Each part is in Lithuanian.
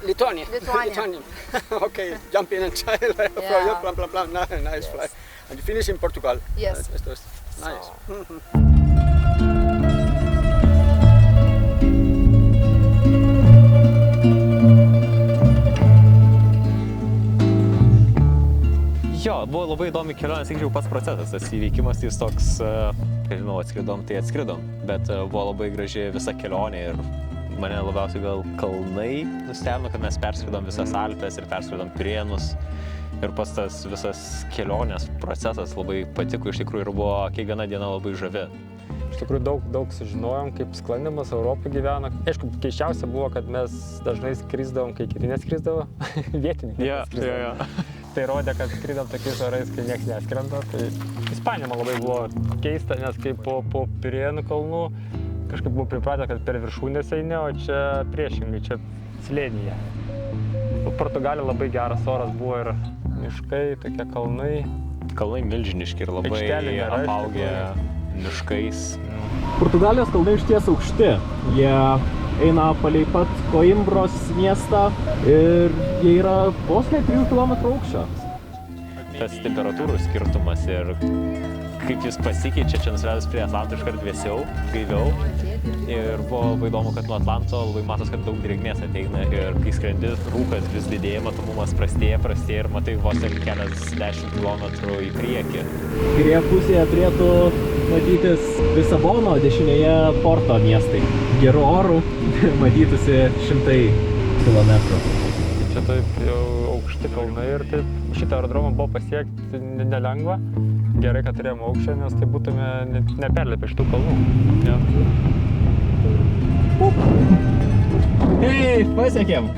Lithuania. Okay, jump in and try for you. Plan, plan, plan. Nice flight. And you finish in Portugal. Yes. That's nice. Jo, buvo labai įdomi kelionė, sakyčiau, pats procesas, tas įveikimas, jis toks, žinau, atskridom, bet buvo labai graži visa kelionė ir mane labiausiai gal kalnai nustebino, kad mes perskridom visas Alpes ir perskridom Pirėnus ir pats tas visas kelionės procesas labai patiko, iš tikrųjų, ir buvo kiekviena diena labai žavi. Iš tikrųjų daug sužinojom, kaip sklandymas Europoje gyvena. Aišku, keisčiausia buvo, kad mes dažnai skrisdavom, kai kiti neskrisdavo, vietiniai. Tai rodė, kad skridom tokiais orais, kai nieks neskrenda. Tai Ispanija man labai buvo keista, nes kaip po Pirėnų kalnų kažkaip buvo pripratę, kad per viršūnės eini, o čia priešingai, čia slėnyje. Portugalija labai geras oras buvo ir miškai, tokie kalnai. Kalnai milžiniški ir labai apaugę miškais. Portugalijos kalnai išties aukšti. Jie eina palei pat Koimbros miestą ir jie yra vos ne 3 km aukščio. Tas temperatūrų skirtumas ir kaip jis pasikeičia, čia nusivedus prie Atlanto iškart vėsiau, gaiviau. Ir buvo labai įdomu, kad nuo Atlanto labai matos, kad daug drėgmės ateina ir kai skrendi, rūkas vis didėja, matomumas prastėja ir matai vos keliasdešimt kilometrų į priekį. Kairėje pusėje turėtų matytis Lisabono, dešinėje Porto miestai. Geru oru matytųsi 100 kilometrų. Čia taip jau aukšti kalnai ir taip šitą aerodromą buvo pasiekti nelengva. Gerai, kad turėjome aukščio, nes tai būtume neperlipę šitų kalnų. Ja. Hei, pasiekėm!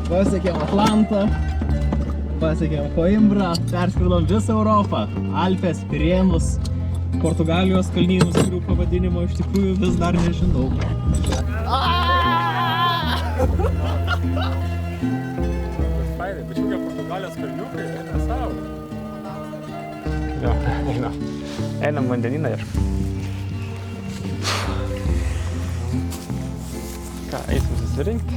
Pasiekėm Atlantą, pasiekėm Koimbrą, perskridom visą Europą, Alpes, Pirėnus, Portugalijos kalnynus, kurių pavadinimo iš tikrųjų vis dar nežinau. Fainai, bet šiukia Portugalijos kalniukai, eina savo. Jo, nežinau. Einam vandeniną ieškoti. Ką, eisim susirinkti?